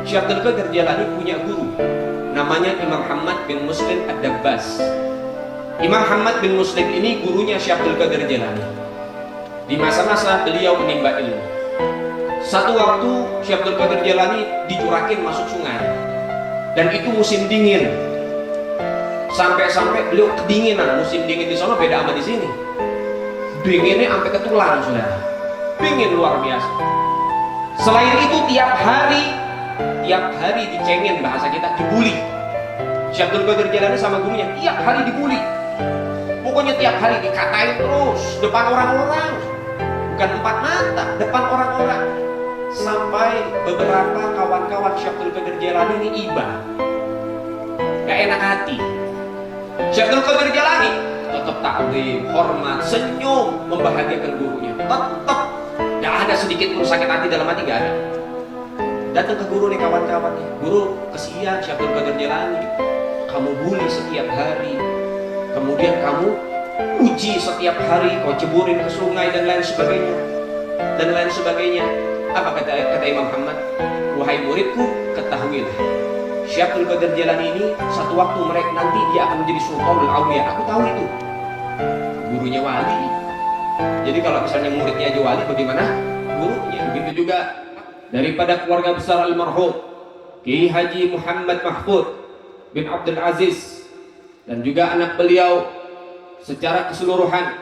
Syekh Abdul Qadir Jailani punya guru namanya Imam Muhammad bin Muslim Ad-Dabbas. Imam Muhammad bin Muslim ini gurunya Syekh Abdul Qadir Jailani di masa-masa beliau menimba ilmu. Satu waktu Syekh Abdul Qadir Jailani dicurakin masuk sungai, dan itu musim dingin. Sampai-sampai beliau kedinginan. Musim dingin di sana beda sama di sini. Dinginnya sampai ke tulang, saudara. Dingin luar biasa. Selain itu tiap hari dicengin, bahasa kita dibully. Syekh Abdul Qadir Jailani sama gurunya tiap hari dibully. Pokoknya tiap hari dikatain terus depan orang-orang. Bukan empat mata, depan orang-orang. Sampai beberapa kawan-kawan Syekh Abdul Qadir Jailani ini iba, gak enak hati. Syekh Abdul Qadir Jailani tetap taklim, hormat, senyum, membahagiakan gurunya. Tetap gak ada sedikit pun sakit hati dalam hati, gak ada. Datang ke guru nih kawan-kawannya, guru kesian Syekh Abdul Qadir Jailani, kamu bully setiap hari, kemudian kamu uji setiap hari, kau ceburin ke sungai dan lain sebagainya. Apa kata Imam Muhammad? Wahai muridku, ketahuilah, Syekh Abdul Qadir Jailani ini satu waktu mereka nanti dia akan menjadi Sultanul Auliya. Aku tahu itu. Gurunya wali. Jadi kalau misalnya muridnya aja wali, bagaimana gurunya? Begitu juga daripada keluarga besar almarhum Kiai Haji Muhammad Mahfud bin Abdul Aziz, dan juga anak beliau secara keseluruhan,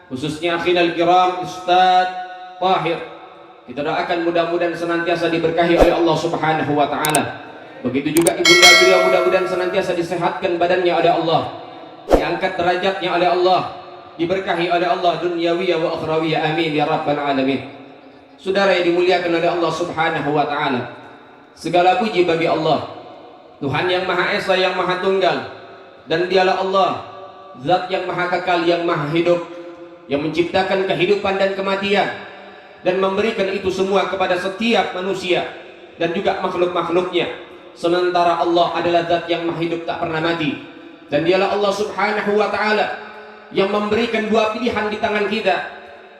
khususnya akhirul kiram Ustadz Tahir. Kita doakan mudah-mudahan senantiasa diberkahi oleh Allah Subhanahu wa taala. Begitu juga ibunda beliau, mudah-mudahan senantiasa disehatkan badannya oleh Allah, diangkat derajatnya oleh Allah, diberkahi oleh Allah dunyawiyah wa akhrawiyah, amin ya rabbal alamin. Saudara yang dimuliakan oleh Allah Subhanahu wa taala, segala puji bagi Allah, Tuhan yang Maha Esa, yang Maha Tunggal, dan Dialah Allah, Zat yang Maha Kekal, yang Maha Hidup, yang menciptakan kehidupan dan kematian, dan memberikan itu semua kepada setiap manusia dan juga makhluk-makhluknya. Sementara Allah adalah Zat yang Maha Hidup, tak pernah mati, dan Dialah Allah Subhanahu wa taala yang memberikan dua pilihan di tangan kita,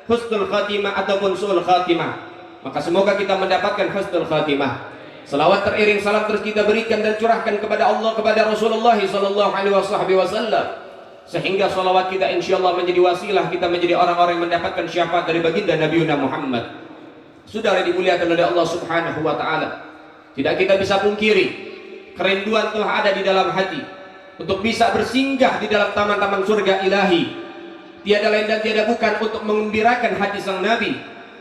husnul khatimah ataupun su'ul khatimah. Maka semoga kita mendapatkan husnul khatimah. Salawat teriring salam terus kita berikan dan curahkan kepada Allah, kepada Rasulullah sallallahu alaihi wasallam, sehingga salawat kita insyaallah menjadi wasilah kita menjadi orang-orang yang mendapatkan syafaat dari baginda Nabi Muhammad. Saudara dimuliakan oleh Allah Subhanahu wa taala, tidak kita bisa pungkiri kerinduan telah ada di dalam hati untuk bisa bersinggah di dalam taman-taman surga ilahi. Tiada lain dan tiada bukan untuk mengembirakan hati sang Nabi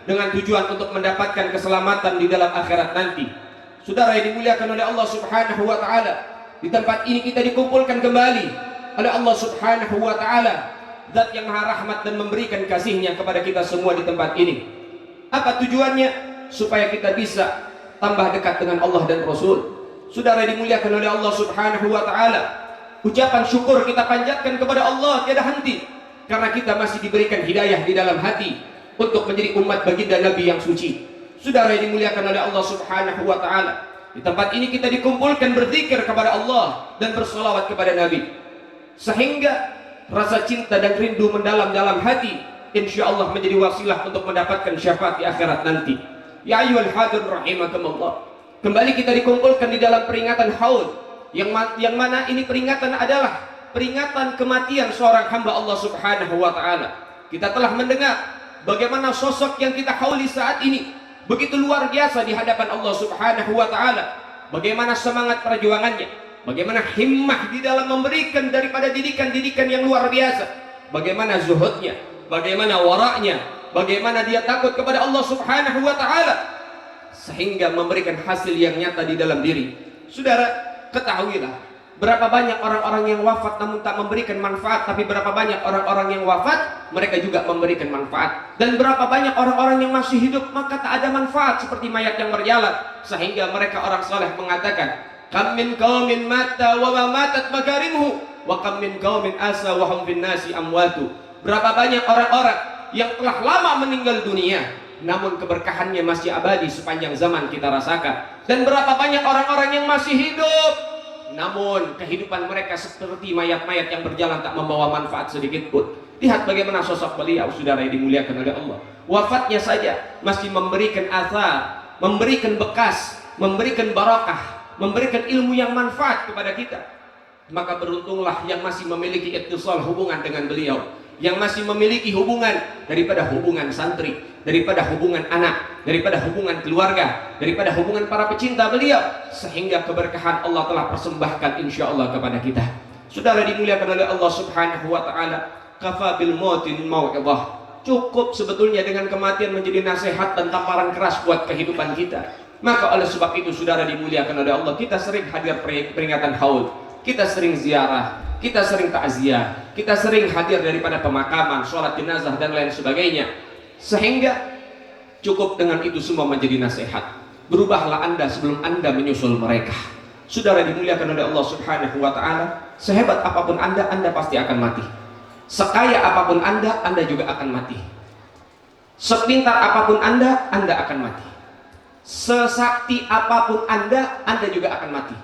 dengan tujuan untuk mendapatkan keselamatan di dalam akhirat nanti. Saudara yang dimuliakan oleh Allah Subhanahu wa taala, di tempat ini kita dikumpulkan kembali oleh Allah Subhanahu wa taala, Zat yang Maha Rahmat dan memberikan kasihnya kepada kita semua di tempat ini. Apa tujuannya? Supaya kita bisa tambah dekat dengan Allah dan Rasul. Saudara yang dimuliakan oleh Allah Subhanahu wa taala, ucapan syukur kita panjatkan kepada Allah tiada henti, karena kita masih diberikan hidayah di dalam hati untuk menjadi umat baginda Nabi yang suci. Saudara yang dimuliakan oleh Allah Subhanahu wa taala, di tempat ini kita dikumpulkan berzikir kepada Allah dan bersolawat kepada Nabi, sehingga rasa cinta dan rindu mendalam dalam hati insyaallah menjadi wasilah untuk mendapatkan syafaat di akhirat nanti. Ya ayyuhal hadir rahimakumullah, kembali kita dikumpulkan di dalam peringatan haud, yang mana ini peringatan adalah peringatan kematian seorang hamba Allah Subhanahu wa taala. Kita telah mendengar bagaimana sosok yang kita hauli saat ini begitu luar biasa di hadapan Allah Subhanahu wa taala. Bagaimana semangat perjuangannya, bagaimana himmah di dalam memberikan daripada didikan-didikan yang luar biasa, bagaimana zuhudnya, bagaimana waraknya, bagaimana dia takut kepada Allah Subhanahu wa taala sehingga memberikan hasil yang nyata di dalam diri. Saudara, ketahuilah berapa banyak orang-orang yang wafat namun tak memberikan manfaat, tapi berapa banyak orang-orang yang wafat mereka juga memberikan manfaat, dan berapa banyak orang-orang yang masih hidup maka tak ada manfaat seperti mayat yang berjalan, sehingga mereka orang saleh mengatakan, kam min qaumin mata wa ma matat makarimuhu wa kam min qaumin asa wa hum fin nasi amwatu. Berapa banyak orang-orang yang telah lama meninggal dunia namun keberkahannya masih abadi sepanjang zaman kita rasakan, dan berapa banyak orang-orang yang masih hidup namun kehidupan mereka seperti mayat-mayat yang berjalan, tak membawa manfaat sedikit pun. Lihat bagaimana sosok beliau, saudara yang dimuliakan oleh Allah. Wafatnya saja masih memberikan athar, memberikan bekas memberikan barakah, memberikan ilmu yang manfaat kepada kita. Maka beruntunglah yang masih memiliki ittisal hubungan dengan beliau, yang masih memiliki hubungan daripada hubungan santri, daripada hubungan anak, daripada hubungan keluarga, daripada hubungan para pecinta beliau, sehingga keberkahan Allah telah persembahkan insya Allah kepada kita. Saudara dimuliakan oleh Allah Subhanahu wa taala, kafa bil mautin mau'izah. Cukup sebetulnya dengan kematian menjadi nasihat dan tamparan keras buat kehidupan kita. Maka oleh sebab itu saudara dimuliakan oleh Allah, kita sering hadir peringatan Haul, kita sering ziarah, kita sering takziah, kita sering hadir daripada pemakaman, sholat jenazah dan lain sebagainya. Sehingga cukup dengan itu semua menjadi nasihat. Berubahlah Anda sebelum Anda menyusul mereka. Saudara dimuliakan oleh Allah Subhanahu wa taala, sehebat apapun Anda pasti akan mati. Sekaya apapun Anda juga akan mati. Sepintar apapun Anda akan mati. Sesakti apapun Anda juga akan mati.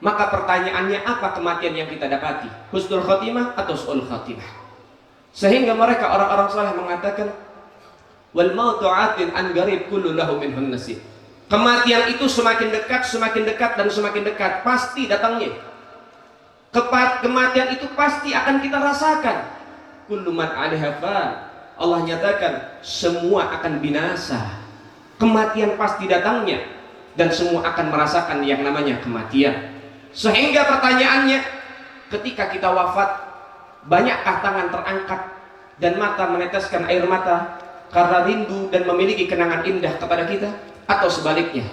Maka pertanyaannya, apa kematian yang kita dapati? Husnul khotimah atau su'ul khotimah? Sehingga mereka orang-orang saleh mengatakan, wal mautu atin an garib kullu lahu minhun nasib. Kematian itu semakin dekat dan semakin dekat pasti datangnya. Kematian itu pasti akan kita rasakan. Kullu man 'alaiha fan. Allah nyatakan semua akan binasa. Kematian pasti datangnya dan semua akan merasakan yang namanya kematian. Sehingga pertanyaannya, ketika kita wafat, banyakkah tangan terangkat dan mata meneteskan air mata karena rindu dan memiliki kenangan indah kepada kita? Atau sebaliknya,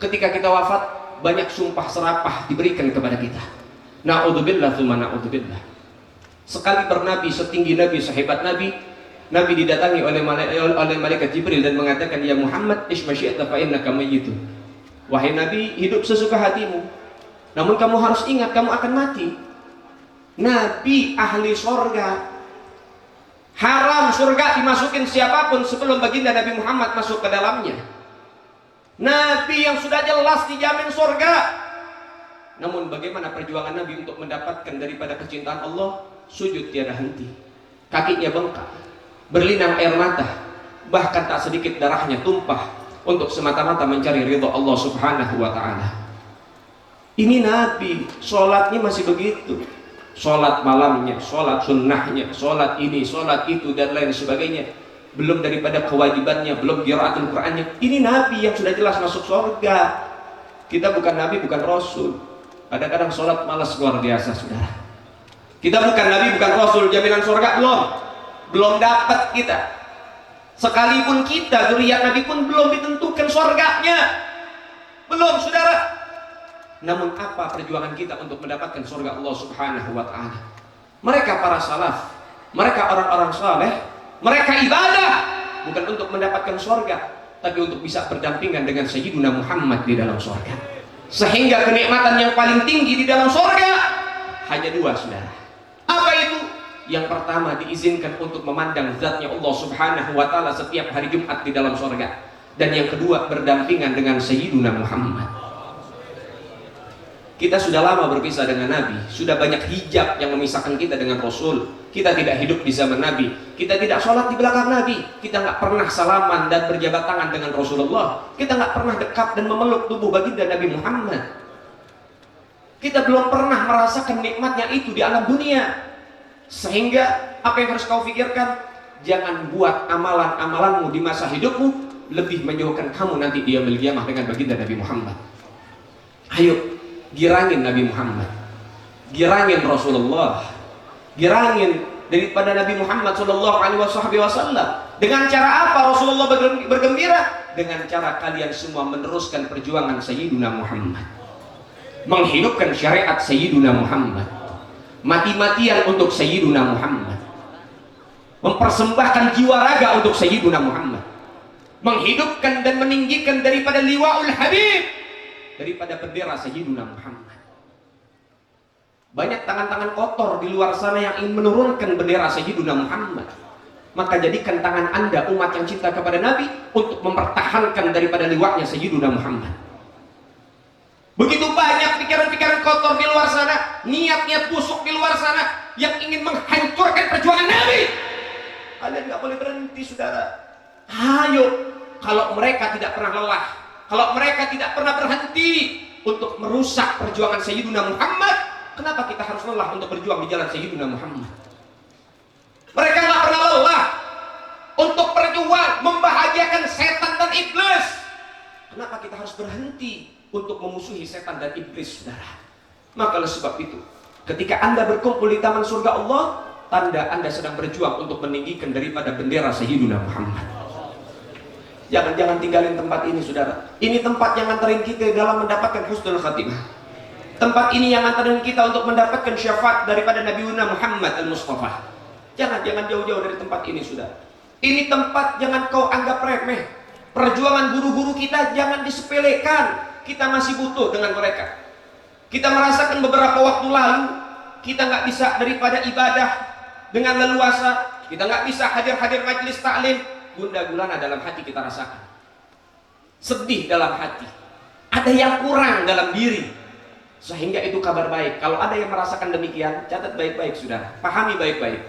ketika kita wafat, banyak sumpah serapah diberikan kepada kita. Na'udzubillah tsumma na'udzubillah. Sekali bernabi, setinggi nabi, sehebat nabi, Nabi didatangi oleh malaikat Jibril dan mengatakan, ya Muhammad, ish masyi'ta fa innaka mayyitun. Wahai Nabi, hidup sesuka hatimu, namun kamu harus ingat kamu akan mati. Nabi ahli surga. Haram surga dimasukin siapapun sebelum baginda Nabi Muhammad masuk ke dalamnya. Nabi yang sudah jelas dijamin surga. Namun bagaimana perjuangan Nabi untuk mendapatkan daripada kecintaan Allah? Sujud tiada henti, kakinya bengkak, berlinang air mata, bahkan tak sedikit darahnya tumpah untuk semata-mata mencari ridha Allah Subhanahu wa ta'ala. Ini Nabi, sholatnya masih begitu, sholat malamnya, sholat sunnahnya, sholat ini, sholat itu dan lain sebagainya. Belum daripada kewajibannya, belum qiraatul Qur'annya. Ini Nabi yang sudah jelas masuk surga. Kita bukan Nabi, bukan Rasul. Kadang-kadang sholat malas luar biasa, saudara. Kita bukan Nabi, bukan Rasul, jaminan surga belum dapat kita. Sekalipun kita zuriat Nabi pun belum ditentukan surganya, belum, saudara. Namun apa perjuangan kita untuk mendapatkan surga Allah Subhanahu wa ta'ala? Mereka para salaf, mereka orang-orang saleh, mereka ibadah bukan untuk mendapatkan surga, tapi untuk bisa berdampingan dengan Sayyiduna Muhammad di dalam surga. Sehingga kenikmatan yang paling tinggi di dalam surga hanya dua, saudara. Apa itu? Yang pertama, diizinkan untuk memandang zatnya Allah Subhanahu wa ta'ala setiap hari Jumat di dalam surga. Dan yang kedua, berdampingan dengan Sayyiduna Muhammad. Kita sudah lama berpisah dengan Nabi, sudah banyak hijab yang memisahkan kita dengan Rasul. Kita tidak hidup di zaman Nabi, kita tidak sholat di belakang Nabi, kita nggak pernah salaman dan berjabat tangan dengan Rasulullah, kita nggak pernah dekat dan memeluk tubuh baginda Nabi Muhammad. Kita belum pernah merasakan nikmatnya itu di alam dunia. Sehingga apa yang harus kau pikirkan? Jangan buat amalan-amalanmu di masa hidupmu lebih menjauhkan kamu nanti di yaumil qiyamah dengan baginda Nabi Muhammad. Ayo, girangin Nabi Muhammad, girangin Rasulullah, girangin daripada Nabi Muhammad Sallallahu Alaihi Wasallam. Dengan cara apa Rasulullah bergembira? Dengan cara kalian semua meneruskan perjuangan Sayyiduna Muhammad, menghidupkan syariat Sayyiduna Muhammad, mati-matian untuk Sayyiduna Muhammad, mempersembahkan jiwa raga untuk Sayyiduna Muhammad, menghidupkan dan meninggikan daripada liwa'ul habib, daripada bendera Sayyiduna Muhammad. Banyak tangan-tangan kotor di luar sana yang ingin menurunkan bendera Sayyiduna Muhammad. Maka jadikan tangan Anda, umat yang cinta kepada Nabi, untuk mempertahankan daripada liwaknya Sayyiduna Muhammad. Begitu banyak pikiran-pikiran kotor di luar sana, niat-niat busuk di luar sana yang ingin menghancurkan perjuangan Nabi. Kalian nggak boleh berhenti, saudara. Ayo, kalau mereka tidak pernah lelah, Kalau mereka tidak pernah berhenti untuk merusak perjuangan Sayyidina Muhammad, kenapa kita harus lelah untuk berjuang di jalan Sayyidina Muhammad? Mereka nggak pernah lelah untuk berjuang membahagiakan setan dan iblis. Kenapa kita harus berhenti untuk memusuhi setan dan iblis, saudara? Maka oleh sebab itu, ketika Anda berkumpul di taman surga Allah, tanda Anda sedang berjuang untuk meninggikan daripada bendera Sayyidina Muhammad. Jangan tinggalin tempat ini, saudara. Ini tempat yang nganterin kita dalam mendapatkan husnul khatimah. Tempat ini yang nganterin kita untuk mendapatkan syafaat daripada Nabi Muhammad al-Mustafa. Jangan jauh-jauh dari tempat ini, saudara. Ini tempat jangan kau anggap remeh. Perjuangan guru-guru kita jangan disepelekan. Kita masih butuh dengan mereka. Kita merasakan beberapa waktu lalu kita nggak bisa daripada ibadah dengan leluasa. Kita nggak bisa hadir majelis taklim. Gundah gulana dalam hati kita rasakan. Sedih dalam hati. Ada yang kurang dalam diri. Sehingga itu kabar baik. Kalau ada yang merasakan demikian, catat baik-baik, saudara. Pahami baik-baik.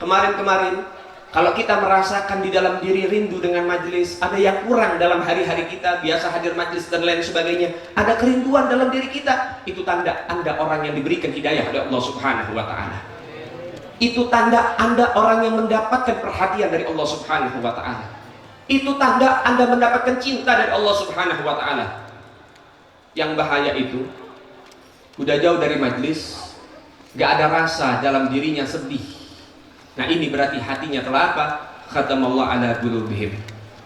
Kemarin-kemarin, kalau kita merasakan di dalam diri rindu dengan majelis, ada yang kurang dalam hari-hari kita, biasa hadir majelis dan lain sebagainya, ada kerinduan dalam diri kita, itu tanda Anda orang yang diberikan hidayah oleh Allah Subhanahu wa Ta'ala. Itu tanda Anda orang yang mendapatkan perhatian dari Allah Subhanahu wa Ta'ala. Itu tanda Anda mendapatkan cinta dari Allah Subhanahu wa Ta'ala. Yang bahaya itu, udah jauh dari majelis, gak ada rasa dalam dirinya sedih. Nah ini berarti hatinya telah apa? Khatamallahu ala qulubihim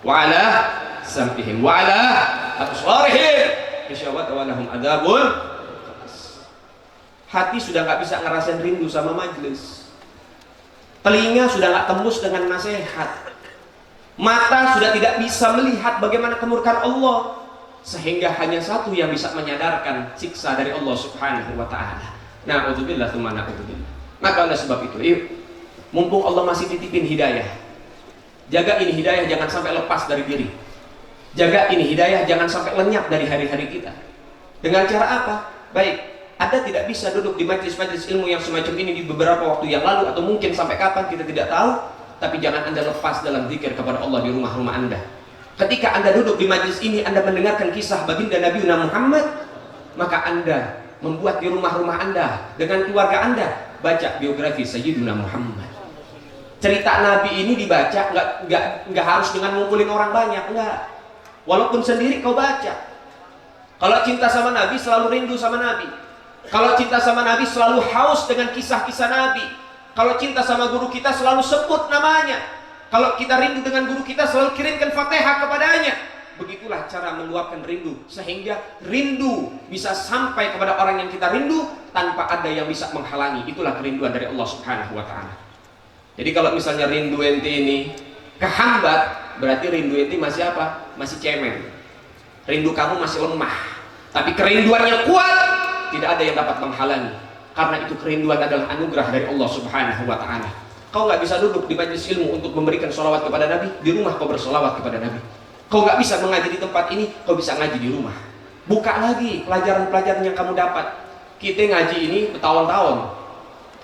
wa ala sam'ihim wa ala absarihim isyawat wa lahum adzabun. Hati sudah nggak bisa ngerasain rindu sama majelis. Telinga sudah nggak tembus dengan nasihat. Mata sudah tidak bisa melihat bagaimana kemurkaan Allah. Sehingga hanya satu yang bisa menyadarkan siksa dari Allah Subhanahu wa Ta'ala. Na'udzubillah tsumma na'udzubillah. Maka oleh sebab itu, yuk, mumpung Allah masih titipin hidayah, jaga ini hidayah jangan sampai lepas dari diri. Jaga ini hidayah jangan sampai lenyap dari hari-hari kita. Dengan cara apa? Baik, Anda tidak bisa duduk di majelis-majelis ilmu yang semacam ini di beberapa waktu yang lalu, atau mungkin sampai kapan kita tidak tahu. Tapi jangan Anda lepas dalam zikir kepada Allah di rumah-rumah Anda. Ketika Anda duduk di majelis ini, Anda mendengarkan kisah baginda Nabi Muhammad, maka Anda membuat di rumah-rumah Anda dengan keluarga Anda baca biografi Sayyidina Muhammad. Cerita Nabi ini dibaca nggak harus dengan ngumpulin orang banyak, enggak. Walaupun sendiri kau baca. Kalau cinta sama Nabi selalu rindu sama Nabi. Kalau cinta sama Nabi selalu haus dengan kisah-kisah Nabi. Kalau cinta sama guru kita selalu sebut namanya. Kalau kita rindu dengan guru kita selalu kirimkan Fatihah kepadanya. Begitulah cara meluapkan rindu, sehingga rindu bisa sampai kepada orang yang kita rindu tanpa ada yang bisa menghalangi. Itulah kerinduan dari Allah Subhanahu wa Ta'ala. Jadi kalau misalnya rindu ente ini kehambat, berarti rindu ente masih apa? Masih cemen. Rindu kamu masih lemah. Tapi kerinduan yang kuat tidak ada yang dapat menghalangi. Karena itu kerinduan adalah anugerah dari Allah Subhanahu wa Ta'ala. Kau nggak bisa duduk di majelis ilmu untuk memberikan sholawat kepada Nabi. Di rumah kau bersolawat kepada Nabi. Kau nggak bisa mengaji di tempat ini, kau bisa ngaji di rumah. Buka lagi pelajaran-pelajaran yang kamu dapat. Kita ngaji ini bertahun-tahun.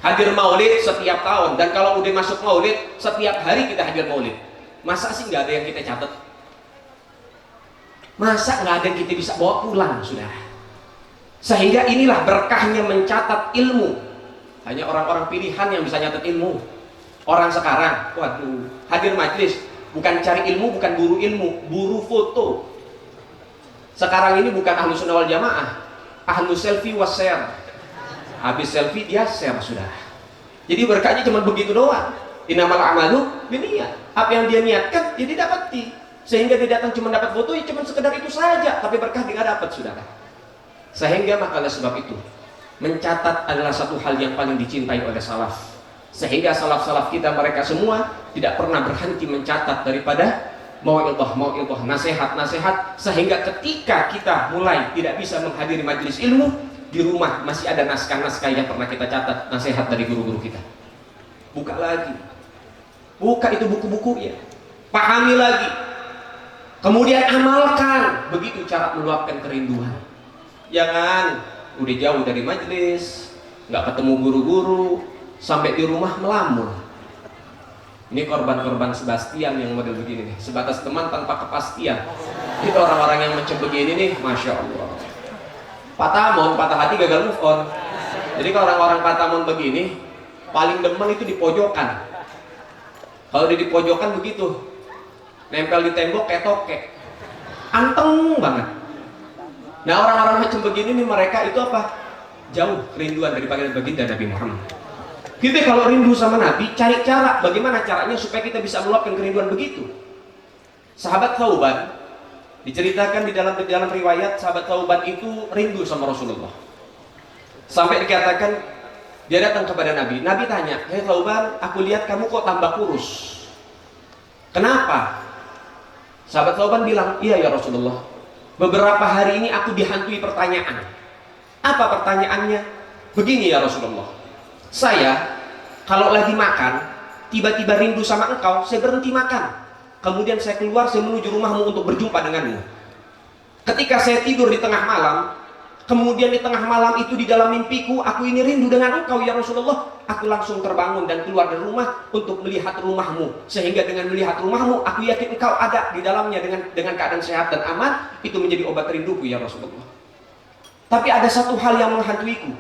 Hadir maulid setiap tahun. Dan kalau udah masuk maulid, setiap hari kita hadir maulid. Masa sih nggak ada yang kita catat? Masa nggak ada yang kita bisa bawa pulang, saudara? Sehingga inilah berkahnya mencatat ilmu. Hanya orang-orang pilihan yang bisa nyatat ilmu. Orang sekarang, waduh, hadir majelis bukan cari ilmu, bukan buru ilmu, buru foto. Sekarang ini bukan ahlu sunnah wal jamaah, ahlu selfie was share. Habis selfie dia share, sudah. Jadi berkahnya cuma begitu doang. Innamal a'malu binniyat. Apa yang dia niatkan, dia didapati. Sehingga dia datang cuma dapat foto, ya cuma sekedar itu saja. Tapi berkah dia nggak dapat, saudara. Sehingga maka oleh sebab itu, mencatat adalah satu hal yang paling dicintai oleh salaf. Sehingga salaf-salaf kita mereka semua tidak pernah berhenti mencatat daripada mau'idhah, nasihat-nasihat, sehingga ketika kita mulai tidak bisa menghadiri majelis ilmu, di rumah masih ada naskah-naskah yang pernah kita catat, nasihat dari guru-guru kita. Buka lagi. Buka itu buku-bukunya. Pahami lagi. Kemudian amalkan. Begitu cara meluapkan kerinduan. Jangan udah jauh dari majelis, nggak ketemu guru-guru, sampai di rumah melamun. Ini korban-korban Sebastian yang model begini nih, sebatas teman tanpa kepastian. Itu orang-orang yang macam begini nih, Masya Allah. Patah hati gagal move on. Jadi kalau orang-orang patamon begini, paling demen itu di pojokan. Kalau di pojokan begitu, nempel di tembok kayak tokek, anteng banget. Nah orang-orang macam begini nih, mereka itu apa? Jauh kerinduan daripada baginda Nabi Muhammad. Kita kalau rindu sama Nabi, cari cara bagaimana caranya supaya kita bisa meluapkan kerinduan begitu. Sahabat Thauban diceritakan di dalam riwayat, sahabat Thauban itu rindu sama Rasulullah. Sampai dikatakan dia datang kepada Nabi. Nabi tanya, "Hei Thauban, aku lihat kamu kok tambah kurus. Kenapa?" Sahabat Thauban bilang, "Iya ya Rasulullah. Beberapa hari ini aku dihantui pertanyaan." Apa pertanyaannya? Begini ya Rasulullah. Saya kalau lagi makan, tiba-tiba rindu sama engkau, saya berhenti makan. Kemudian saya keluar, saya menuju rumahmu untuk berjumpa denganmu. Ketika saya tidur di tengah malam, kemudian di tengah malam itu di dalam mimpiku, aku ini rindu dengan engkau ya Rasulullah. Aku langsung terbangun dan keluar dari rumah untuk melihat rumahmu. Sehingga dengan melihat rumahmu, aku yakin engkau ada di dalamnya dengan keadaan sehat dan aman. Itu menjadi obat rinduku ya Rasulullah. Tapi ada satu hal yang menghantuiku.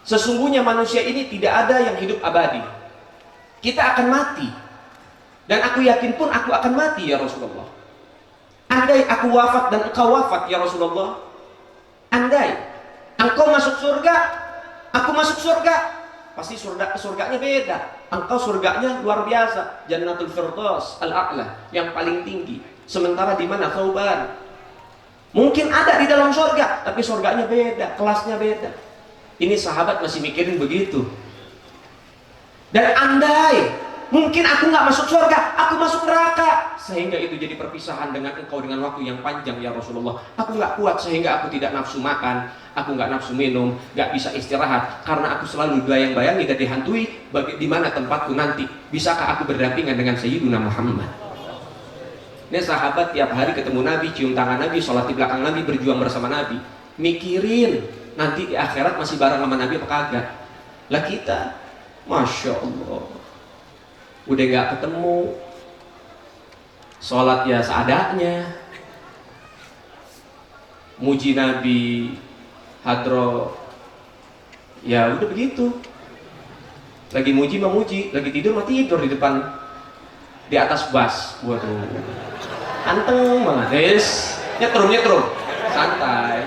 Sesungguhnya manusia ini tidak ada yang hidup abadi. Kita akan mati. Dan aku yakin pun aku akan mati ya Rasulullah. Andai aku wafat dan engkau wafat ya Rasulullah, andai engkau masuk surga, aku masuk surga, pasti surganya beda. Engkau surganya luar biasa, Jannatul Firdaus Al-A'la, yang paling tinggi. Sementara di mana Thauban? Mungkin ada di dalam surga, tapi surganya beda, kelasnya beda. Ini sahabat masih mikirin begitu. Dan andai mungkin aku nggak masuk surga, aku masuk neraka, sehingga itu jadi perpisahan dengan engkau dengan waktu yang panjang ya Rasulullah. Aku nggak kuat sehingga aku tidak nafsu makan, aku nggak nafsu minum, nggak bisa istirahat karena aku selalu bayang-bayangi dan dihantui di mana tempatku nanti. Bisakah aku berdampingan dengan Sayyiduna Muhammad? Ini sahabat tiap hari ketemu Nabi, cium tangan Nabi, sholat di belakang Nabi, berjuang bersama Nabi, mikirin nanti di akhirat masih bareng sama Nabi apa kagak. Lah kita, Masya Allah, udah gak ketemu, sholat ya seadanya, muji Nabi, hadro, ya udah begitu. Lagi muji memuji, lagi tidur mah tidur di depan, di atas bus. Waduh, anteng banget. Nyetrum, santai,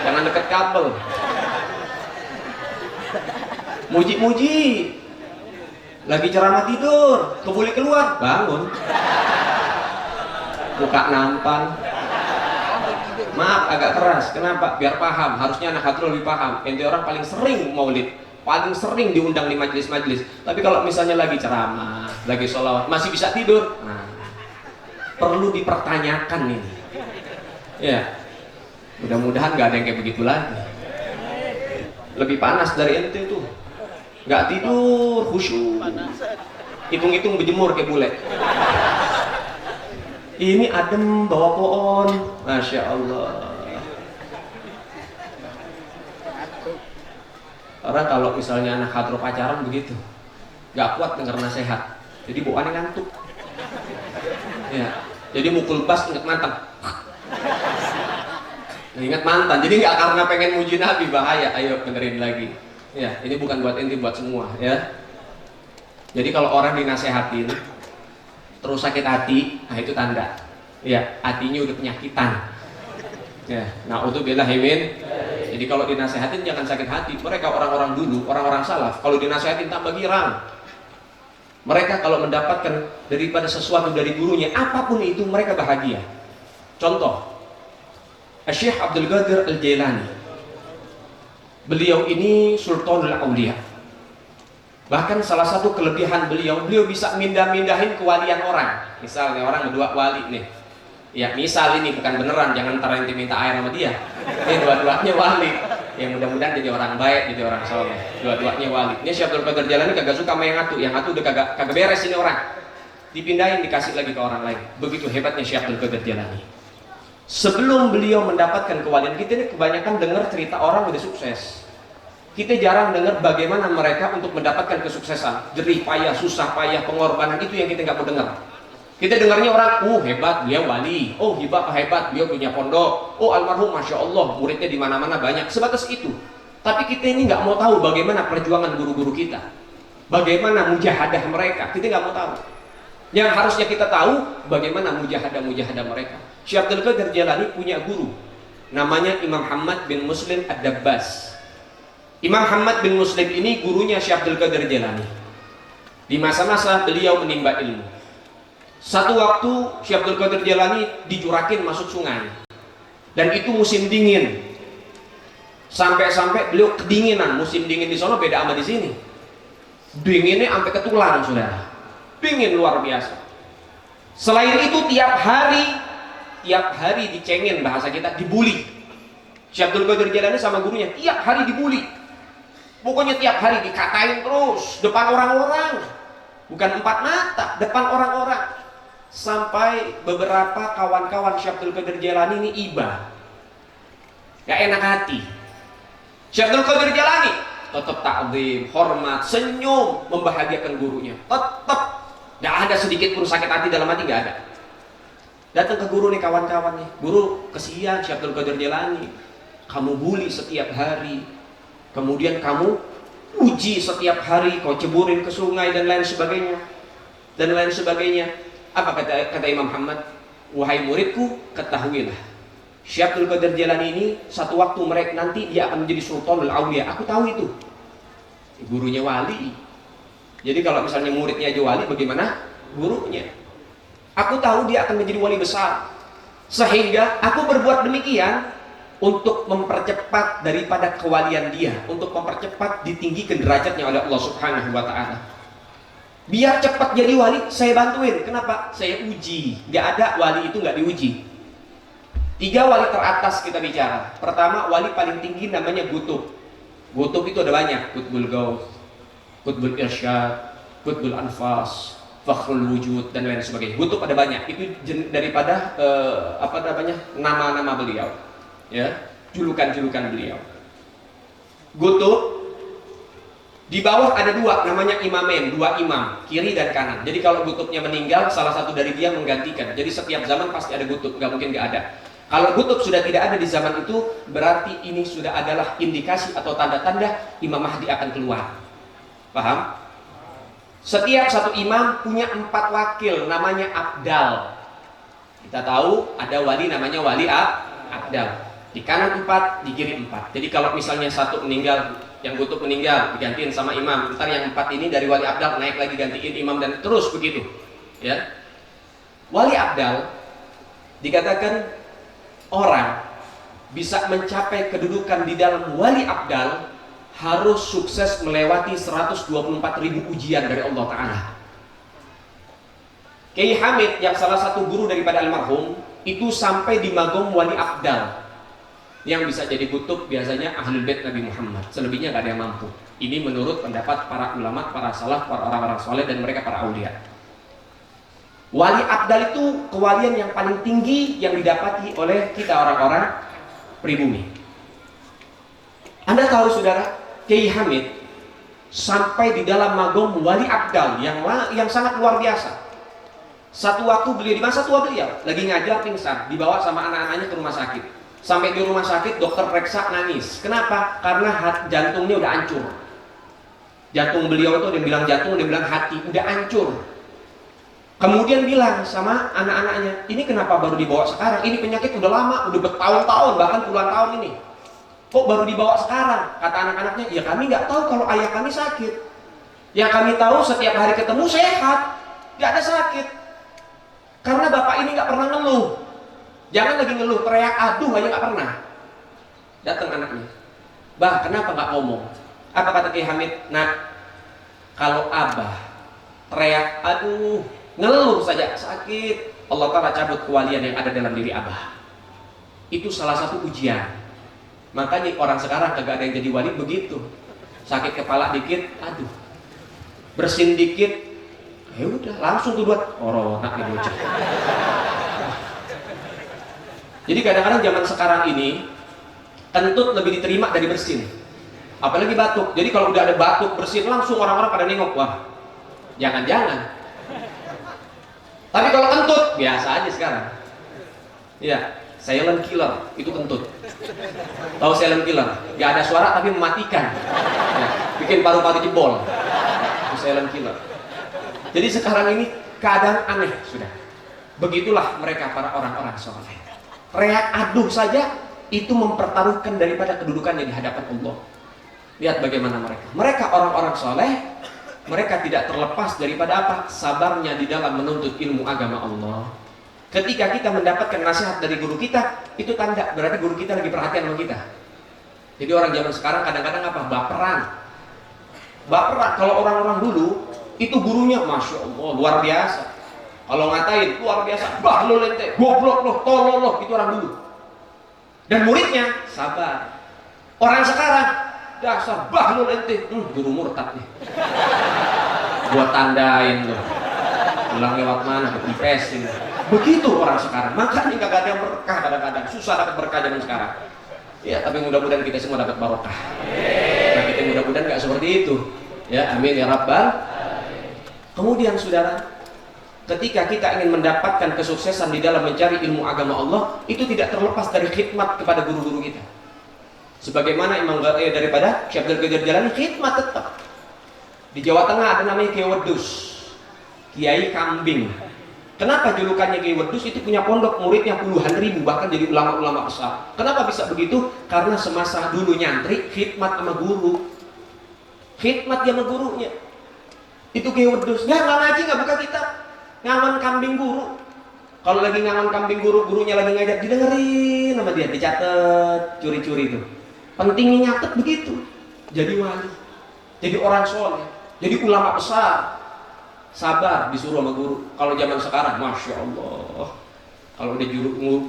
jangan deket kabel. Muji-muji, lagi ceramah tidur, kebuli keluar, bangun, buka nampan. Maaf agak keras, kenapa? Biar paham, harusnya anak hati lebih paham. Ente orang paling sering maulid, paling sering diundang di majelis-majelis. Tapi kalau misalnya lagi ceramah, lagi sholawat, masih bisa tidur, nah, perlu dipertanyakan ini. Ya, mudah-mudahan nggak ada yang kayak begitu lagi. Lebih panas dari ente tuh, nggak tidur, khusyuk, hitung-hitung berjemur kayak bule. Ini adem bawa pohon, Masya Allah. Orang kalau misalnya anak hadro pacaran begitu, nggak kuat dengar nasihat, jadi bawaannya ngantuk. Ya, jadi mukul bas ingat mantan. Ingat mantan, jadi nggak karena pengen muji Nabi, bahaya. Ayo dengerin lagi. Ya, ini bukan buat ente, buat semua ya. Jadi kalau orang dinasehatin terus sakit hati, nah itu tanda ya hatinya udah penyakitan ya. Na'udzubillahi min. Jadi kalau dinasehatin jangan sakit hati. Mereka orang-orang dulu, orang-orang salaf, kalau dinasehatin tambah girang. Mereka kalau mendapatkan daripada sesuatu dari gurunya, apapun itu mereka bahagia. Contoh Syekh Abdul Qadir Al-Jailani, beliau ini Sultanul Aulia. Bahkan salah satu kelebihan beliau bisa mindah-mindahin kewalian orang. Misalnya orang berdua wali nih, ya misal ini bukan beneran, jangan ntar ente minta air sama dia. Ini dua-duanya wali. Ya mudah-mudahan jadi orang baik, jadi orang soleh. Dua-duanya wali. Ini Syekh Abdul Qadir Jailani kagak suka sama yang ngatu udah kagak beres ini orang. Dipindahin, dikasih lagi ke orang lain. Begitu hebatnya Syekh Abdul Qadir Jailani. Sebelum beliau mendapatkan kewalian, kita ini kebanyakan dengar cerita orang udah sukses. Kita jarang dengar bagaimana mereka untuk mendapatkan kesuksesan. Jerih payah, susah payah, pengorbanan, itu yang kita nggak mau dengar. Kita dengarnya orang, oh hebat dia wali, oh hebat dia punya pondok, oh almarhum masya Allah muridnya di mana-mana banyak, sebatas itu. Tapi kita ini nggak mau tahu bagaimana perjuangan guru-guru kita, bagaimana mujahadah mereka, kita nggak mau tahu. Yang harusnya kita tahu bagaimana mujahadah mereka. Syekh Abdul Qadir Jailani punya guru, namanya Imam Muhammad bin Muslim Ad-Dabbas. Imam Muhammad bin Muslim ini gurunya Syekh Abdul Qadir Jailani. Di masa-masa beliau menimba ilmu. Satu waktu Syekh Abdul Qadir Jailani dijurakin masuk sungai, dan itu musim dingin. Sampai-sampai beliau kedinginan. Musim dingin di sana beda sama di sini. Dinginnya sampai ke tulang, saudara. Dingin luar biasa. Selain itu tiap hari dicengin, bahasa kita dibully. Syekh Abdul Qadir Jailani sama gurunya tiap hari dibully. Pokoknya tiap hari dikatain terus depan orang-orang. Bukan empat mata, depan orang-orang. Sampai beberapa kawan-kawan Syekh Abdul Qadir Jailani ini iba, gak enak hati. Syekh Abdul Qadir Jailani tetap takzim, hormat, senyum, membahagiakan gurunya. Tetap gak ada sedikit pun sakit hati dalam hati, gak ada. Datang ke guru nih kawan-kawannya, guru kesian Syekh Abdul Qadir Jailani, kamu bully setiap hari, kemudian kamu uji setiap hari, kau ceburin ke sungai dan lain sebagainya. Apa kata Imam Muhammad? Wahai muridku, ketahuilah, Syekh Abdul Qadir Jailani ini satu waktu mereka nanti dia akan menjadi sultanul aulia. Aku tahu itu. Gurunya wali. Jadi kalau misalnya muridnya aja wali, bagaimana gurunya? Aku tahu dia akan menjadi wali besar. Sehingga aku berbuat demikian untuk mempercepat daripada kewalian dia, untuk mempercepat ditinggikan derajatnya oleh Allah Subhanahu wa taala. Biar cepat jadi wali, saya bantuin. Kenapa? Saya uji. Gak ada wali itu gak diuji. 3 wali teratas kita bicara. Pertama, wali paling tinggi namanya Qutub. Qutub itu ada banyak. Qutbul Ghaus, Qutbul Irsyad, Qutbul Anfas, Fakhrul Wujud, dan lain sebagainya. Qutub ada banyak. Itu daripada nama-nama beliau, ya, julukan-julukan beliau. Qutub. Di bawah ada 2, namanya imamen, 2 imam, kiri dan kanan. Jadi kalau Qutubnya meninggal, salah satu dari dia menggantikan. Jadi setiap zaman pasti ada Qutub, nggak mungkin nggak ada. Kalau Qutub sudah tidak ada di zaman itu, berarti ini sudah adalah indikasi atau tanda-tanda Imam Mahdi akan keluar. Paham? Setiap satu imam punya 4 wakil, namanya Abdal. Kita tahu ada wali namanya wali Abdal. Di kanan 4, di kiri 4. Jadi kalau misalnya satu meninggal, yang Qutub meninggal digantiin sama imam, ntar yang 4 ini dari wali Abdal naik lagi gantiin imam, dan terus begitu, ya. Wali Abdal dikatakan orang bisa mencapai kedudukan di dalam wali Abdal harus sukses melewati 124.000 ujian dari Allah Ta'ala. Kiai Hamid yang salah satu guru daripada almarhum itu sampai di magom wali Abdal. Yang bisa jadi Qutub biasanya Ahlul Bait Nabi Muhammad. Selebihnya gak ada yang mampu. Ini menurut pendapat para ulama, para salaf, para orang-orang soleh, dan mereka para aulia. Wali Abdal itu kewalian yang paling tinggi yang didapati oleh kita orang-orang pribumi. Anda tahu saudara, Kiai Hamid sampai di dalam magom wali Abdal yang sangat luar biasa. Satu waktu beliau di masa tua beliau lagi ngajar pingsan, dibawa sama anak-anaknya ke rumah sakit. Sampai di rumah sakit dokter periksa nangis. Kenapa? Karena jantungnya udah hancur. Jantung beliau itu, dia bilang jantung, dia bilang hati, udah hancur. Kemudian bilang sama anak-anaknya, ini kenapa baru dibawa sekarang? Ini penyakit udah lama, udah bertahun-tahun, bahkan puluhan tahun ini. Kok baru dibawa sekarang? Kata anak-anaknya, ya kami nggak tahu kalau ayah kami sakit. Yang kami tahu setiap hari ketemu sehat, nggak ada sakit. Karena bapak ini nggak pernah ngeluh. Jangan lagi ngeluh, teriak aduh aja nggak pernah. Datang anaknya, bah kenapa nggak ngomong? Apa kata Kiai Hamid? Nah, kalau abah teriak aduh, ngeluh saja sakit, Allah Ta'ala cabut kewalian yang ada dalam diri abah. Itu salah satu ujian. Makanya orang sekarang kagak ada yang jadi wali begitu. Sakit kepala dikit, aduh, bersin dikit, ya udah langsung tuh buat corona nih bocah. Jadi kadang-kadang zaman sekarang ini kentut lebih diterima dari bersin, apalagi batuk. Jadi kalau udah ada batuk bersin langsung orang-orang pada nengok, wah jangan-jangan. Tapi kalau kentut biasa aja sekarang. Iya, silent killer itu kentut. Tahu silent killer? Gak ada suara tapi mematikan. Ya, bikin paru-paru jebol. Itu silent killer. Jadi sekarang ini keadaan aneh sudah. Begitulah mereka para orang-orang soleh. Reak aduh saja itu mempertaruhkan daripada kedudukannya di hadapan Allah. Lihat bagaimana mereka. Mereka orang-orang soleh. Mereka tidak terlepas daripada apa? Sabarnya di dalam menuntut ilmu agama Allah. Ketika kita mendapatkan nasihat dari guru kita, itu tanda berarti guru kita lagi perhatian sama kita. Jadi orang zaman sekarang kadang-kadang apa? Baperan. Baperan. Kalau orang-orang dulu itu gurunya Masya Allah luar biasa. Kalau ngatain luar biasa, bah lo lente, goblok lo, tolol lo, itu orang dulu. Dan muridnya sabar. Orang sekarang dasar bah lo lente, guru murtad nih. Gua tandain lo. Pulang lewat mana ke dipesin. Begitu orang sekarang. Makanya kagak ada yang berkah kadang-kadang. Susah dapat berkah zaman sekarang. Ya, tapi mudah-mudahan kita semua dapat barokah. Nah, kita mudah-mudahan nggak seperti itu. Ya, amin ya rabbal. Kemudian saudara, ketika kita ingin mendapatkan kesuksesan di dalam mencari ilmu agama Allah, itu tidak terlepas dari khidmat kepada guru-guru kita. Sebagaimana Imam daripada Syekh Abdul Qadir Jalani, khidmat tetap. Di Jawa Tengah ada namanya Kiai Wedus, Kiai Kambing. Kenapa julukannya Kiai Wedus? Itu punya pondok muridnya puluhan ribu, bahkan jadi ulama-ulama besar. Kenapa bisa begitu? Karena semasa dulu nyantri khidmat sama guru. Khidmat dia sama gurunya. Itu Kiai Wedus. Nggak ngaji, nggak buka kitab. Ngawan kambing guru. Kalau lagi ngawan kambing guru, gurunya lagi ngajar, didengerin sama dia, dicatat, curi-curi itu. Pentingnya nyatet begitu. Jadi wali, jadi orang soleh, jadi ulama besar. Sabar disuruh sama guru. Kalau zaman sekarang, Masya Allah, kalau udah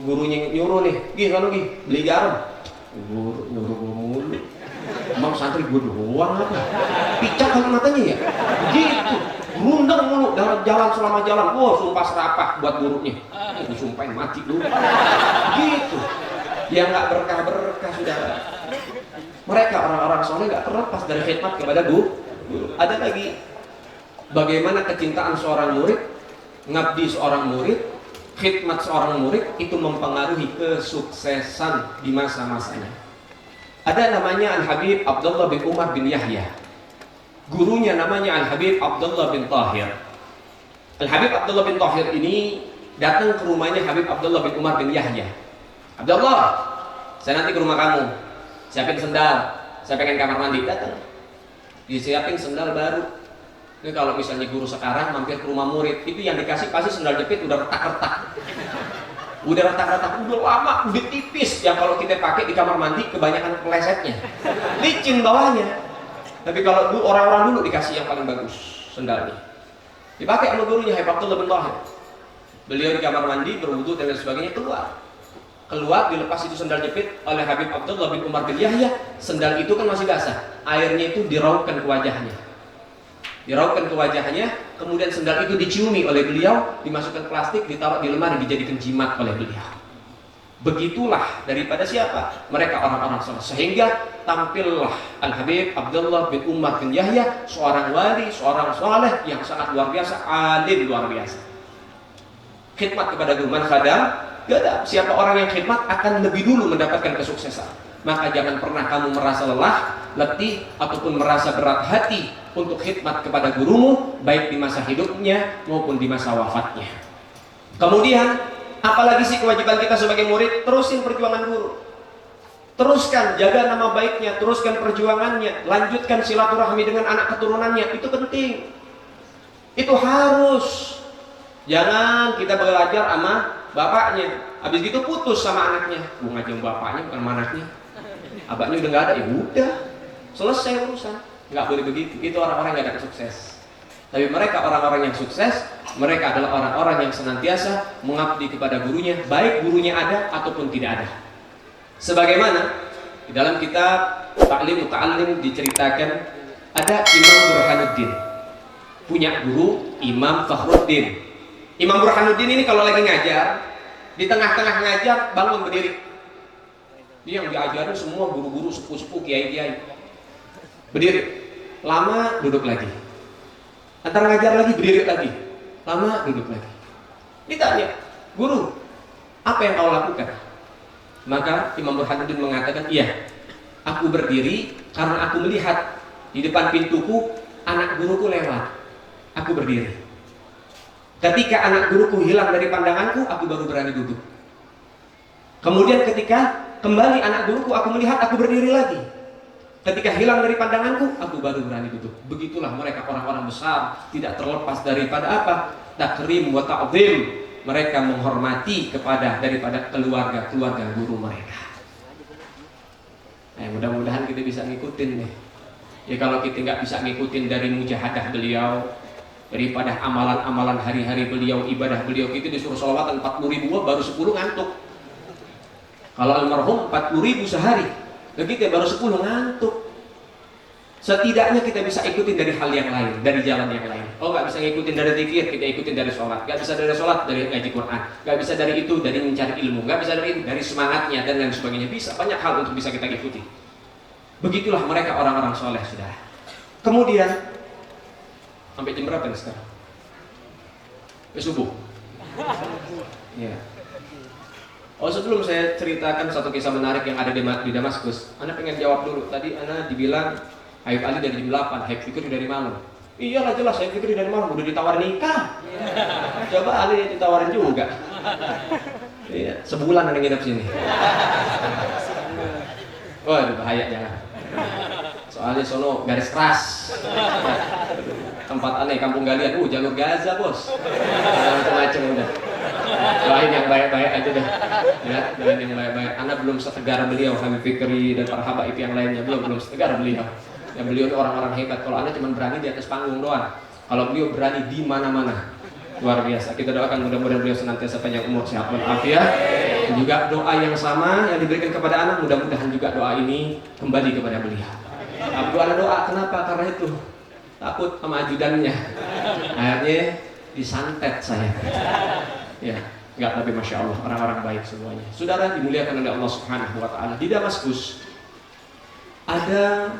gurunya nyuruh nih, gih kan gih beli garam, guru nyuruh mulu. Emang santri gue doang apa? Picak kali matanya ya? Gitu. Rundeng mulu dalam jalan selama jalan. Wah, sumpah serapah buat gurunya. Disumpahin mati dulu. Gitu. Ya nggak berkah-berkah saudara. Mereka orang-orang soleh nggak terlepas dari khidmat kepada guru. Ada lagi bagaimana kecintaan seorang murid, ngabdi seorang murid, khidmat seorang murid itu mempengaruhi kesuksesan di masa-masanya. Ada namanya Al-Habib Abdullah bin Umar bin Yahya. Gurunya namanya Al-Habib Abdullah bin Tahir. Al-Habib Abdullah bin Tahir ini datang ke rumahnya Habib Abdullah bin Umar bin Yahya. Abdullah, saya nanti ke rumah kamu. Siapin sendal. Saya pengen kamar mandi. Datang. Disiapin sendal baru. Ini kalau misalnya guru sekarang mampir ke rumah murid, itu yang dikasih pasti sendal jepit udah retak-retak. Udah retak-retak, udah lama, udah tipis. Yang kalau kita pakai di kamar mandi kebanyakan plesetnya. Licin bawahnya. Tapi kalau dulu orang-orang dulu dikasih yang paling bagus sendalnya. Dipakai sama gurunya Habib Abdullah bin Tahir. Beliau di kamar mandi berwudu dan sebagainya keluar dilepas itu sendal jepit oleh Habib Abdullah bin Umar bin Yahya. Sendal itu kan masih basah, airnya itu diraukan ke wajahnya. Diraukan ke wajahnya, kemudian sendal itu diciumi oleh beliau, dimasukkan plastik, ditaruh di lemari, dijadikan jimat oleh beliau. Begitulah daripada siapa? Mereka orang-orang soleh. Sehingga tampillah Al-Habib Abdullah bin Umar bin Yahya, seorang wali, seorang soleh yang sangat luar biasa, alim luar biasa. Khidmat kepada guru, man khadam, siapa orang yang khidmat akan lebih dulu mendapatkan kesuksesan. Maka jangan pernah kamu merasa lelah, letih, ataupun merasa berat hati untuk khidmat kepada gurumu, baik di masa hidupnya maupun di masa wafatnya. Kemudian, apalagi sih kewajiban kita sebagai murid? Terusin perjuangan guru. Teruskan, jaga nama baiknya, teruskan perjuangannya, lanjutkan silaturahmi dengan anak keturunannya, itu penting. Itu harus. Jangan kita belajar sama bapaknya, habis gitu putus sama anaknya. Ngaji sama bapaknya bukan sama anaknya. Abahnya udah nggak ada, ya udah, selesai urusan. Nggak boleh begitu. Itu orang-orang yang ada sukses. Tapi mereka orang-orang yang sukses, mereka adalah orang-orang yang senantiasa mengabdi kepada gurunya, baik gurunya ada ataupun tidak ada. Sebagaimana di dalam kitab Ta'lim Muta'allim diceritakan ada Imam Burhanuddin punya guru Imam Fakhruddin. Imam Burhanuddin ini kalau lagi ngajar, di tengah-tengah ngajar bangun berdiri. Dia yang diajarin semua guru-guru, sepuh-sepuh, kiai-kiai. Berdiri, lama duduk lagi. Antar ngajar lagi, berdiri lagi. Lama duduk lagi. Ditanya, guru, apa yang kau lakukan? Maka Imam Burhanuddin mengatakan, iya, aku berdiri karena aku melihat di depan pintuku anak guruku lewat. Aku berdiri. Ketika anak guruku hilang dari pandanganku, aku baru berani duduk. Kemudian ketika kembali anak guruku, aku melihat, aku berdiri lagi. Ketika hilang dari pandanganku, aku baru berani duduk. Begitulah mereka orang-orang besar, tidak terlepas daripada apa? Takrim wa ta'zim. Mereka menghormati daripada keluarga guru mereka. Mudah-mudahan kita bisa ngikutin nih. Ya kalau kita nggak bisa ngikutin dari mujahadah beliau, daripada amalan-amalan hari-hari beliau, ibadah beliau, kita disuruh sholawatan 40.000 baru 10 ngantuk. Kalau almarhum 40.000 sehari, begitu baru 10 ngantuk. Setidaknya kita bisa ikutin dari hal yang lain, dari jalan yang lain. Oh nggak bisa ngikutin dari zikir, kita ikutin dari sholat. Nggak bisa dari sholat, dari ngaji Quran. Nggak bisa dari itu, dari mencari ilmu. Nggak bisa dari itu, dari semangatnya dan lain sebagainya. Bisa, banyak hal untuk bisa kita ikuti. Begitulah mereka orang-orang soleh, saudara. Kemudian sampai jam berapa nih sekarang? Subuh. Ya. Oh, sebelum saya ceritakan satu kisah menarik yang ada di Damaskus, Anda pengen jawab dulu. Tadi Anda dibilang Habib Ali dari jam 8, Habib Fikri dari malam. Iyalah jelas, Habib Fikri dari malam, udah ditawar nikah. Coba Ali ditawarin juga. Iya, sebulan Anda nginep sini. Oh, bahaya jangan. Soalnya sono garis keras. Tempat aneh, kampung galian, jalur Gaza bos. Macam-macam udah. Doain yang baik-baik aja deh. Ya, doain yang baik-baik. Anda belum setegar beliau, Habib Fikri dan para habaib yang lainnya, belum setegar beliau. Ya beliau ini orang-orang hebat. Kalau Anda cuma berani di atas panggung doang. Kalau beliau berani di mana-mana. Luar biasa. Kita doakan mudah-mudahan beliau senantiasa panjang umur, sehat walafiat. Dan juga doa yang sama yang diberikan kepada anak, mudah-mudahan juga doa ini kembali kepada beliau. Abdul ada doa, kenapa? Karena itu takut sama ajudannya. Akhirnya disantet saya. Ya, enggak, tapi masya Allah orang-orang baik semuanya. Saudara dimuliakan oleh Allah Subhanahu Wa Taala. Di Damaskus ada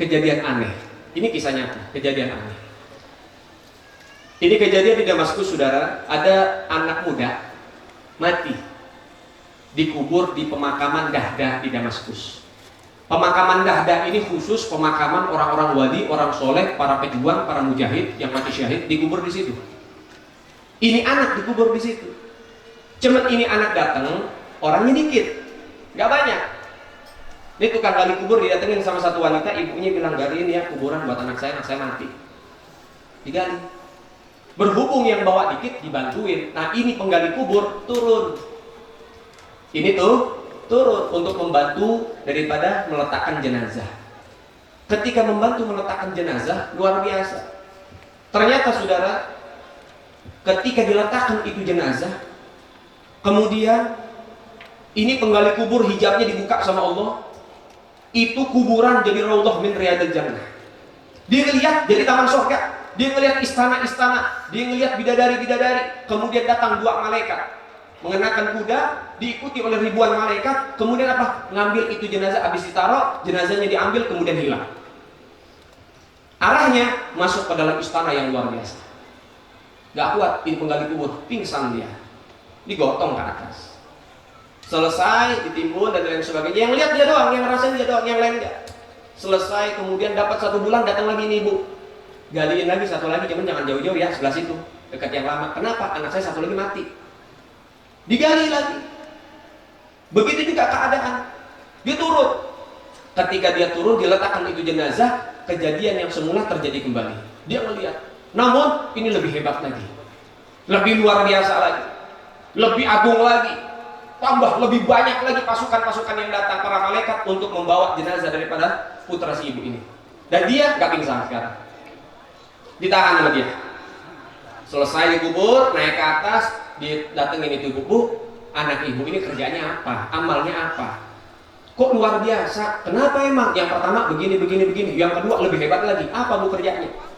kejadian aneh. Ini kisah nyata, kejadian aneh. Ini kejadian di Damaskus, saudara. Ada anak muda mati dikubur di pemakaman Dahdah di Damaskus. Pemakaman Dahdah ini khusus pemakaman orang-orang wali, orang soleh, para pejuang, para mujahid yang mati syahid dikubur di situ. Ini anak dikubur di situ. Cuman ini anak datang, orangnya dikit, nggak banyak. Ini tukang gali kubur didatengin sama satu wanita, ibunya bilang, gali ini ya kuburan buat anak saya mati. Digali. Berhubung yang bawa dikit dibantuin. Nah ini penggali kubur turun. Ini tuh turun untuk membantu daripada meletakkan jenazah. Ketika membantu meletakkan jenazah, luar biasa. Ternyata saudara, ketika diletakkan itu jenazah, kemudian ini penggali kubur hijabnya dibuka sama Allah, itu kuburan jadi raudhah min riyadil jannah. Dia ngelihat jadi taman surga, dia ngelihat istana-istana, dia ngelihat bidadari-bidadari. Kemudian datang 2 malaikat mengenakan kuda, diikuti oleh ribuan malaikat. Kemudian apa? Ngambil itu jenazah, habis ditaruh, jenazahnya diambil, kemudian hilang. Arahnya masuk ke dalam istana yang luar biasa. Gak kuat, ini penggali kubur, pingsan dia, digotong ke atas. Selesai, ditimbun dan lain sebagainya. Yang lihat dia doang, yang ngerasain dia doang, yang lain enggak. Selesai, kemudian dapat 1 bulan, datang lagi ini ibu, galiin lagi satu lagi, jangan jauh-jauh ya, sebelah situ, dekat yang lama. Kenapa? Anak saya satu lagi mati. Digali lagi. Begitu juga keadaan. Dia turun. Ketika dia turun, diletakkan itu jenazah, kejadian yang semula terjadi kembali. Dia melihat. Namun ini lebih hebat lagi, lebih luar biasa lagi, lebih agung lagi, tambah lebih banyak lagi pasukan-pasukan yang datang, para malaikat untuk membawa jenazah daripada putra si ibu ini. Dan dia gak pingsan sekarang, ditahan sama dia. Selesai dikubur, naik ke atas, didatengin itu ibu, anak ibu ini kerjanya apa, amalnya apa, kok luar biasa. Kenapa emang? Yang pertama begini, yang kedua lebih hebat lagi. Apa bu kerjanya?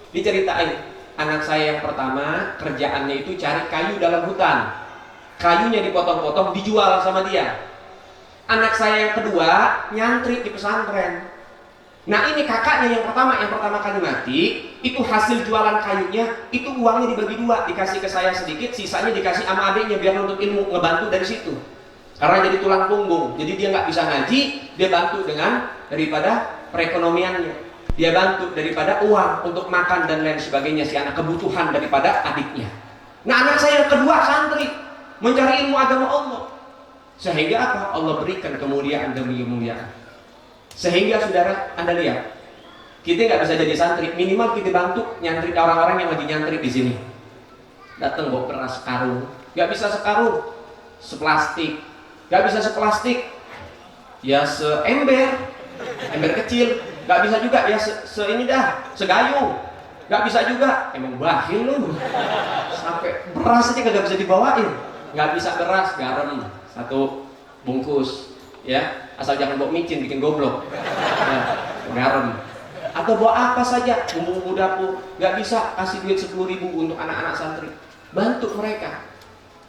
Diceritain, anak saya yang pertama kerjaannya itu cari kayu dalam hutan, kayunya dipotong-potong dijual sama dia. Anak saya yang kedua nyantri di pesantren. Nah ini kakaknya yang pertama kali mati, itu hasil jualan kayunya, itu uangnya dibagi dua, dikasih ke saya sedikit, sisanya dikasih sama adiknya biar nuntut ilmu, ngebantu dari situ. Karena jadi tulang punggung, jadi dia nggak bisa ngaji, dia bantu dengan daripada perekonomiannya, dia bantu daripada uang untuk makan dan lain sebagainya si anak, kebutuhan daripada adiknya. Nah anak saya yang kedua santri, mencari ilmu agama Allah, sehingga apa? Allah berikan kemuliaan demi kemuliaan. Sehingga saudara, Anda lihat, kita nggak bisa jadi santri, minimal kita bantu nyantri orang-orang yang lagi nyantri di sini. Datang bawa beras sekarung, nggak bisa sekarung, seplastik, nggak bisa seplastik, ya ember kecil, nggak bisa juga ya ini dah, segayung, nggak bisa juga, emang bakhil lu, sampai beras aja nggak bisa dibawain, nggak bisa beras, garam satu bungkus. Ya, asal jangan bawa micin bikin goblok. Ya, garam. Atau bawa apa saja, bumbu-bumbu dapur. Gak bisa kasih duit 10.000 untuk anak-anak santri. Bantu mereka.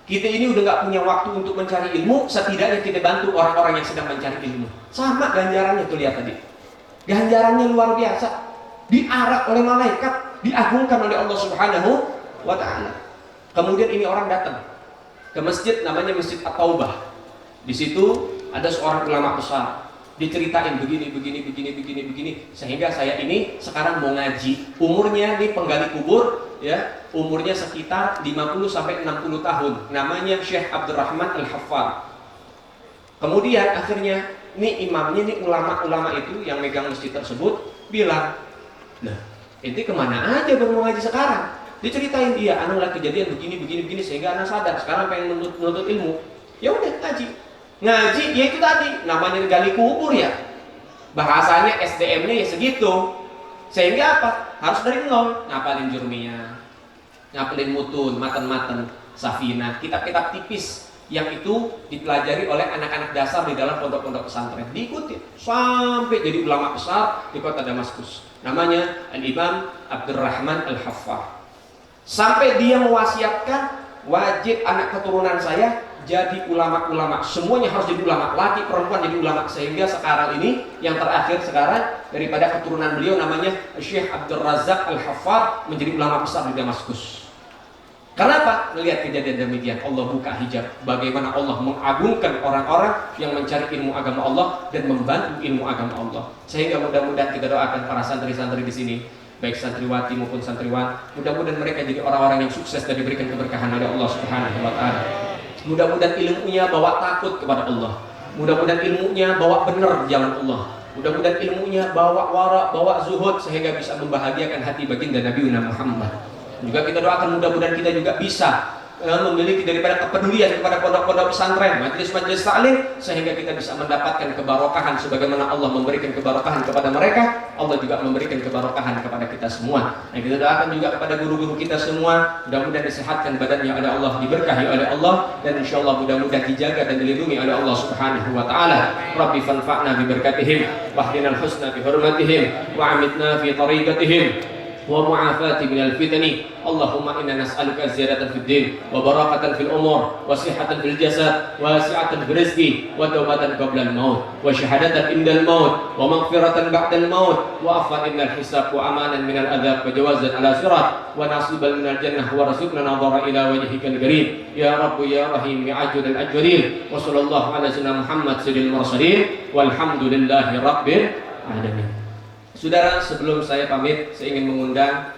Kita ini udah gak punya waktu untuk mencari ilmu, setidaknya kita bantu orang-orang yang sedang mencari ilmu. Sama ganjarannya tuh, lihat tadi. Ganjarannya luar biasa. Diarak oleh malaikat, diagungkan oleh Allah Subhanahu wa ta'ala. Kemudian ini orang datang ke masjid namanya Masjid At-Taubah. Di situ ada seorang ulama besar, diceritain begini, sehingga saya ini sekarang mau ngaji. Umurnya di penggali kubur, ya, umurnya sekitar 50 sampai 60 tahun. Namanya Syekh Abdurrahman Al-Haffar. Kemudian akhirnya ini imamnya, ini ulama-ulama itu yang megang masjid tersebut bilang, "Nah, ente kemana aja baru mau ngaji sekarang?" Diceritain dia, anak lagi kejadian begini, sehingga anak sadar sekarang pengen menuntut ilmu. Ya udah ngaji, ya itu tadi namanya gali kubur ya, bahasanya SDM-nya ya segitu, sehingga apa? Harus dari nol, ngapalin Jurmiyah, ngapalin Mutun, Matan, Safinah, kitab-kitab tipis yang itu dipelajari oleh anak-anak dasar di dalam pondok-pondok pesantren, diikuti sampai jadi ulama besar di kota Damaskus, namanya Al-Imam Abdurrahman Al-Haffar. Sampai dia mewasiatkan, wajib anak keturunan saya jadi ulama-ulama, semuanya harus jadi ulama, laki perempuan jadi ulama. Sehingga sekarang ini yang terakhir sekarang daripada keturunan beliau namanya Syekh Abdul Razak Al-Haffar menjadi ulama besar di Damaskus. Kenapa? Melihat kejadian demikian, Allah buka hijab, bagaimana Allah mengagungkan orang-orang yang mencari ilmu agama Allah dan membantu ilmu agama Allah. Sehingga mudah-mudahan kita doakan para santri-santri di sini, baik santriwati maupun santriwan, mudah-mudahan mereka jadi orang-orang yang sukses dan diberikan keberkahan oleh Allah Subhanahu wa ta'ala. Mudah-mudahan ilmunya bawa takut kepada Allah. Mudah-mudahan ilmunya bawa benar jalan Allah. Mudah-mudahan ilmunya bawa wara, bawa zuhud, sehingga bisa membahagiakan hati baginda Nabi Muhammad. Juga kita doakan mudah-mudahan kita juga bisa memiliki daripada kepedulian kepada pondok-pondok pesantren, majelis-majelis taklim, sehingga kita bisa mendapatkan kebarokahan sebagaimana Allah memberikan kebarokahan kepada mereka, Allah juga memberikan kebarokahan kepada kita semua. Dan kita doakan juga kepada guru-guru kita semua, mudah-mudahan disehatkan badannya oleh Allah, diberkahi oleh Allah, dan insyaallah mudah-mudahan dijaga dan dilindungi oleh Allah Subhanahu wa taala. Rabbi fanfa'na bi barakatihim wahdinal husna bi hurmatihim wa amitna fi tariqatihim ومعافاة من الفتن اللهم إنا نسألك زيادة في الدين وبراقة في الأمور وصحة في الجسد واسعة في الرزق وتوبة قبل الموت وشهادة عند الموت ومغفرة بعد الموت وعفوا عند الحساب وأمانا من العذاب وجوازا على صراط ونصيبا من الجنة ورزقنا نظر إلى وجهك الكريم يا رب يا رحيم يا عجل الأجودين وصلى الله على سيدنا محمد سيد المرسلين والحمد لله رب العالمين. Saudara, sebelum saya pamit, saya ingin mengundang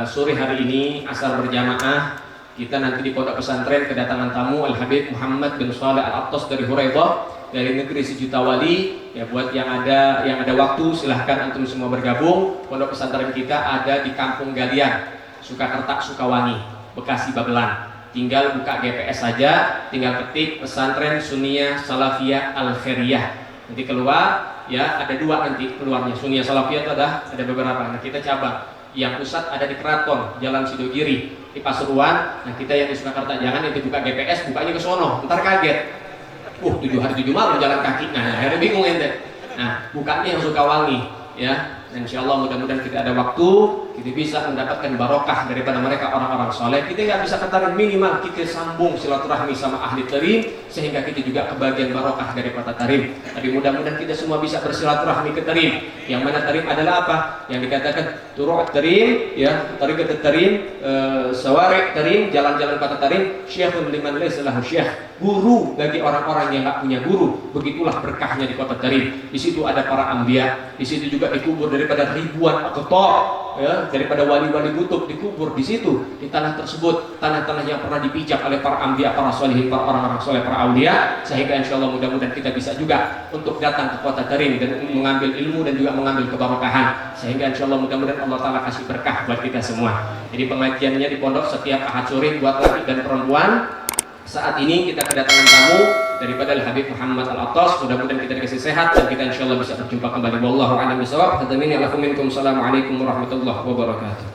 sore hari ini asar berjamaah kita nanti di pondok pesantren kedatangan tamu Al-Habib Muhammad bin Shalih Al-Attas dari Hurairah, dari negeri sejuta wali. Ya, buat yang ada waktu silahkan antum semua bergabung. Pondok pesantren kita ada di Kampung Galian, Sukakerta, Sukawangi, Bekasi, Babelan. Tinggal buka GPS saja, tinggal ketik pesantren Sunniyah Salafiyah Al-Khairiyah. Nanti keluar, ya ada dua nanti keluarnya. Sunniyah Salafiyah itu ada beberapa. Nah kita cabang. Yang pusat ada di Keraton, Jalan Sidogiri, di Pasuruan. Nah kita yang di Surakarta, jangan nanti buka GPS, bukanya ke sono, ntar kaget. 7 hari 7 malam jalan kaki. Nah akhirnya bingung ente. Nah bukanya yang Sukawangi, ya Dan insya Allah mudah-mudahan kita ada waktu, kita bisa mendapatkan barokah daripada mereka orang-orang soleh. Kita nggak bisa ke Tarim, minimal kita sambung silaturahmi sama ahli Tarim, sehingga kita juga kebagian barokah dari kota Tarim. Tapi mudah-mudahan kita semua bisa bersilaturahmi ke Tarim. Yang mana Tarim adalah apa? Yang dikatakan Turuq Tarim, ya, Tariqat Tarim, Sawari Tarim, jalan-jalan kota Tarim, Syekhun liman laysa lahu syekh, guru bagi orang-orang yang nggak punya guru. Begitulah berkahnya di kota Tarim. Di situ ada para anbiya, di situ juga dikubur daripada ribuan aqtab, ya, daripada wali-wali kutub dikubur di situ, di tanah tersebut, tanah-tanah yang pernah dipijak oleh para anbiya, para solihin, para orang-orang soleh, para aulia. Sehingga insya Allah mudah-mudahan kita bisa juga untuk datang ke kota Tarim dan mengambil ilmu dan juga mengambil keberkahan. Sehingga insya Allah mudah-mudahan Allah Ta'ala kasih berkah buat kita semua. Jadi pengajiannya di pondok setiap Ahad sore buat laki dan perempuan. Saat ini kita kedatangan tamu daripada Al-Habib Muhammad Al-Attas. Mudah-mudahan kita dikasih sehat dan kita insya Allah bisa berjumpa kembali. Wallahu a'lam bishawab. Hadamin ya lakum minkum. Assalamualaikum warahmatullahi wabarakatuh.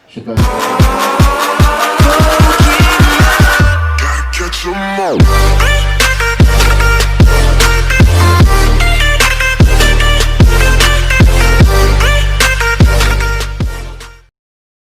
Syukur.